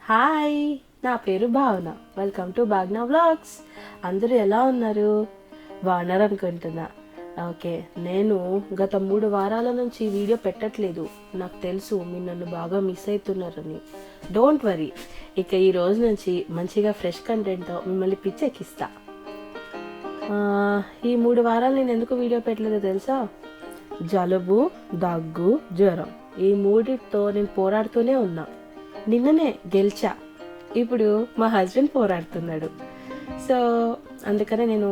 Hi, నా పేరు Bhavana. Welcome to Bhagna vlogs. అందరూ ఎలా ఉన్నారు? బాగున్నారు అనుకుంటున్నా. ఓకే, నేను గత 3 వారాల నుంచి వీడియో పెట్టట్లేదు. నాకు తెలుసు మీరు నన్ను బాగా మిస్ అవుతున్నారని. డోంట్ వరీ, ఇక ఈ రోజు నుంచి మంచిగా ఫ్రెష్ కంటెంట్తో మిమ్మల్ని పిచ్చెక్కిస్తా. ఈ 3 వారాలు నేను ఎందుకు వీడియో పెట్టలేదో తెలుసా? జలుబు, దగ్గు, జ్వరం, ఈ మూడిటితో నేను పోరాడుతూనే ఉన్నా. నిన్ననే గెలిచా, ఇప్పుడు మా హస్బెండ్ పోరాడుతున్నాడు. సో అందుకనే నేను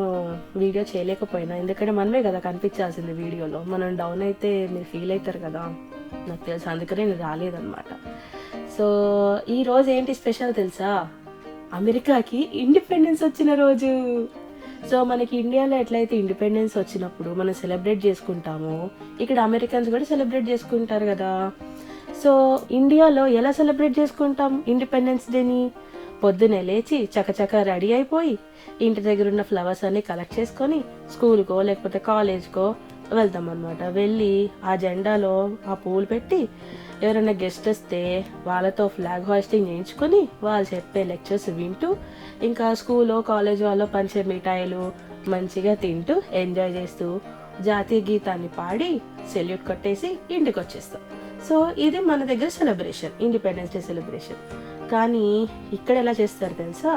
వీడియో చేయలేకపోయినా, ఎందుకంటే మనమే కదా కనిపించాల్సింది వీడియోలో. మనం డౌన్ అయితే మీరు ఫీల్ అవుతారు కదా, నాకు తెలుసు. అందుకనే నేను రాలేదన్నమాట. సో ఈరోజు ఏంటి స్పెషల్ తెలుసా? అమెరికాకి ఇండిపెండెన్స్ వచ్చిన రోజు. సో మనకి ఇండియాలో ఎట్లయితే ఇండిపెండెన్స్ వచ్చినప్పుడు మనం సెలబ్రేట్ చేసుకుంటామో, ఇక్కడ అమెరికన్స్ కూడా సెలబ్రేట్ చేసుకుంటారు కదా. సో ఇండియాలో ఎలా సెలబ్రేట్ చేసుకుంటాం ఇండిపెండెన్స్ డేని? పొద్దునే లేచి చకచక రెడీ అయిపోయి ఇంటి దగ్గర ఉన్న ఫ్లవర్స్ అన్ని కలెక్ట్ చేసుకొని స్కూల్కో లేకపోతే కాలేజ్కో వెళ్తాం అనమాట. వెళ్ళి ఆ జెండాలో ఆ పూలు పెట్టి ఎవరైనా గెస్ట్ వస్తే వాళ్ళతో ఫ్లాగ్ హాయిస్టింగ్ చేయించుకొని వాళ్ళు చెప్పే లెక్చర్స్ వింటూ, ఇంకా స్కూల్లో కాలేజ్ వాళ్ళు పంచే మిఠాయిలు మంచిగా తింటూ ఎంజాయ్ చేస్తూ జాతీయ గీతాన్ని పాడి సెల్యూట్ కొట్టేసి ఇంటికి వచ్చేస్తాం. సో ఇది మన దగ్గర సెలబ్రేషన్, ఇండిపెండెన్స్ డే సెలబ్రేషన్. కానీ ఇక్కడ ఎలా చేస్తారు తెలుసా?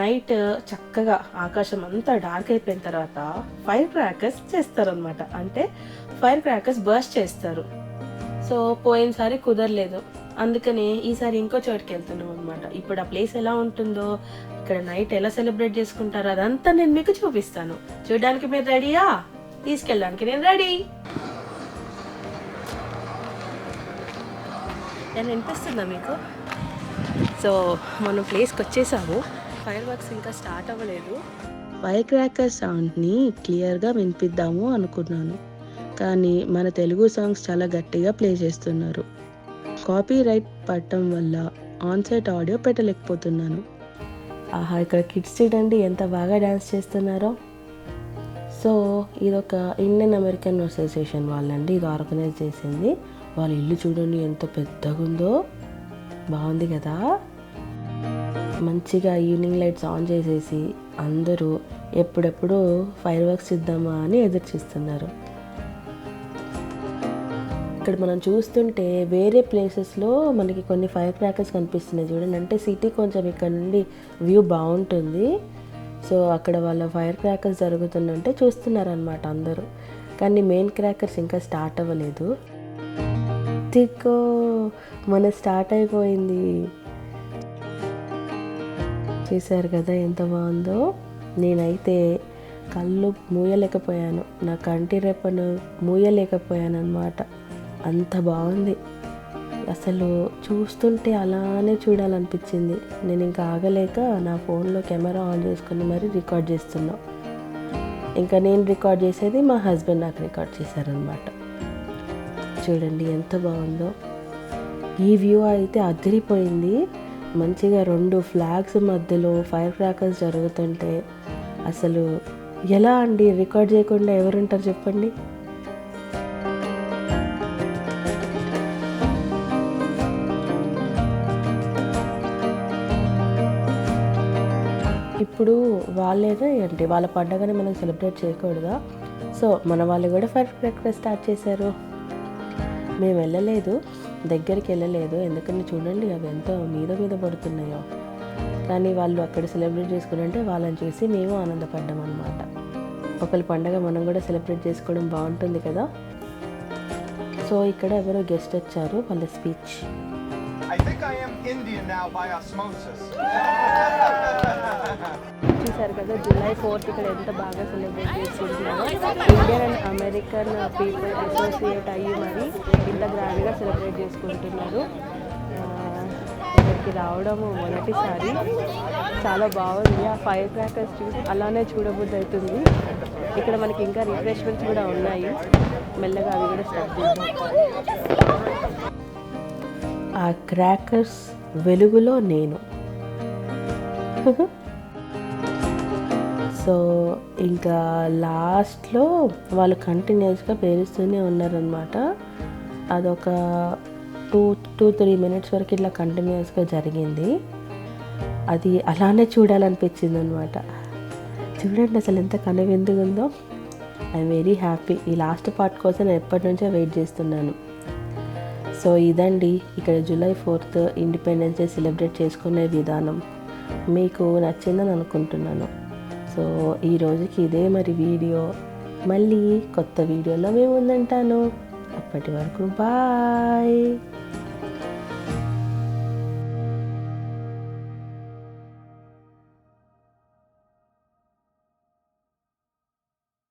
నైట్ చక్కగా ఆకాశం అంతా డార్క్ అయిపోయిన తర్వాత ఫైర్ క్రాకర్స్ చేస్తారు అనమాట. అంటే ఫైర్ క్రాకర్స్ బర్స్ట్ చేస్తారు. సో పోయినసారి కుదరలేదు, అందుకని ఈసారి ఇంకో చోటుకి వెళ్తున్నాం అనమాట. ఇప్పుడు ఆ ప్లేస్ ఎలా ఉంటుందో, ఇక్కడ నైట్ ఎలా సెలబ్రేట్ చేసుకుంటారో అదంతా నేను మీకు చూపిస్తాను. చూడడానికి మీరు రెడీయా? తీసుకెళ్ళడానికి నేను రెడీ. నేను వినిపిస్తుందా మీకు? సో మనం ప్లేస్కి వచ్చేసాము. ఫైర్ వర్క్స్ ఇంకా స్టార్ట్ అవ్వలేదు. ఫైర్ క్రాకర్ సౌండ్ని క్లియర్గా వినిపిద్దాము అనుకున్నాను, కానీ మన తెలుగు సాంగ్స్ చాలా గట్టిగా ప్లే చేస్తున్నారు. కాపీ రైట్ పడటం వల్ల ఆన్సైట్ ఆడియో పెట్టలేకపోతున్నాను. ఆహా, ఇక్కడ కిడ్స్ చూడండి ఎంత బాగా డ్యాన్స్ చేస్తున్నారో. సో ఇదొక ఇండియన్ అమెరికన్ అసోసియేషన్ వాళ్ళండి ఇది ఆర్గనైజ్ చేసింది. వాళ్ళ ఇల్లు చూడండి ఎంత పెద్దగా ఉందో, బాగుంది కదా. మంచిగా ఈవినింగ్ లైట్స్ ఆన్ చేసేసి అందరూ ఎప్పుడెప్పుడు ఫైర్ వర్క్స్ ఇద్దామా అని ఎదురు చూస్తున్నారు. ఇక్కడ మనం చూస్తుంటే వేరే ప్లేసెస్లో మనకి కొన్ని ఫైర్ క్రాకర్స్ కనిపిస్తున్నాయి చూడండి. అంటే సిటీ కొంచెం ఇక్కడ నుండి వ్యూ బాగుంటుంది. సో అక్కడ వాళ్ళ ఫైర్ క్రాకర్స్ జరుగుతుందంటే చూస్తున్నారనమాట అందరూ. కానీ మెయిన్ క్రాకర్స్ ఇంకా స్టార్ట్ అవ్వలేదు. తిక్కో మన స్టార్ట్ అయిపోయింది. చూసారు కదా ఎంత బాగుందో. నేనైతే కళ్ళు మూయలేకపోయాను, నా కంటి రెప్పను మూయలేకపోయాను అనమాట. అంత బాగుంది అసలు. చూస్తుంటే అలానే చూడాలనిపించింది. నేను ఇంకా ఆగలేక నా ఫోన్లో కెమెరా ఆన్ చేసుకుని మరీ రికార్డ్ చేస్తున్నా. ఇంకా నేను రికార్డ్ చేసేది మా హస్బెండ్ నాకు రికార్డ్ చేశారనమాట. చూడండి ఎంత బాగుందో. ఈ వ్యూ అయితే అదిరిపోయింది. మంచిగా 2 ఫ్లాగ్స్ మధ్యలో ఫైర్ క్రాకర్స్ జరుగుతుంటే అసలు ఎలా అండి రికార్డ్ చేయకుండా ఎవరుంటారు చెప్పండి? ఇప్పుడు వాళ్ళేనా ఏంటి, వాళ్ళ పండగని మనం సెలబ్రేట్ చేయకూడదా? సో మన వాళ్ళు కూడా ఫైర్ క్రాకర్స్ స్టార్ట్ చేశారు. మేము వెళ్ళలేదు, దగ్గరికి వెళ్ళలేదు, ఎందుకంటే చూడండి అవి ఎంతో మీద మీద పడుతున్నాయో. కానీ వాళ్ళు అక్కడ సెలబ్రేట్ చేసుకుంటే వాళ్ళని చూసి మేము ఆనందపడ్డాం అనమాట. ఒకరి పండగ మనం కూడా సెలబ్రేట్ చేసుకోవడం బాగుంటుంది కదా. సో ఇక్కడ ఎవరో గెస్ట్ వచ్చారు, వాళ్ళ స్పీచ్. చూసారు కదా జూలై 4th ఇక్కడ ఎంత బాగా సెలబ్రేట్ చేసుకుంటున్నారో. Indian and American people associate అయ్యి మరి ఇంత గ్రాండ్గా సెలబ్రేట్ చేసుకుంటున్నారు. ఇక్కడికి రావడము మొదటిసారి, చాలా బాగుంది. ఆ ఫైర్ క్రాకర్స్ చూసి అలానే చూడబుద్ధి అవుతుంది. ఇక్కడ మనకి ఇంకా రిఫ్రెష్మెంట్స్ కూడా ఉన్నాయి, మెల్లగా అవి కూడా స్టార్ట్ చేద్దాం. ఆ క్రాకర్స్ వెలుగులో నేను. సో ఇంకా లాస్ట్లో వాళ్ళు కంటిన్యూస్గా పేరుస్తూనే ఉన్నారనమాట. అదొక 2-3 మినిట్స్ వరకు ఇట్లా కంటిన్యూస్గా జరిగింది. అది అలానే చూడాలనిపించింది అనమాట. చూడండి అసలు ఎంత కనువిందుగా ఉందో. I'm very happy. ఈ లాస్ట్ పార్ట్ కోసం నేను ఎప్పటి నుంచో వెయిట్ చేస్తున్నాను. సో ఇదండి ఇక్కడ July 4th independence day celebrate చేసుకునే విధానం. మీకు నచ్చిందని అనుకుంటున్నాను. సో ఈ రోజుకి ఇదే మరి వీడియో. మళ్ళీ కొత్త వీడియోలో మేము ముందుంటాను. అప్పటి వరకు బాయ్.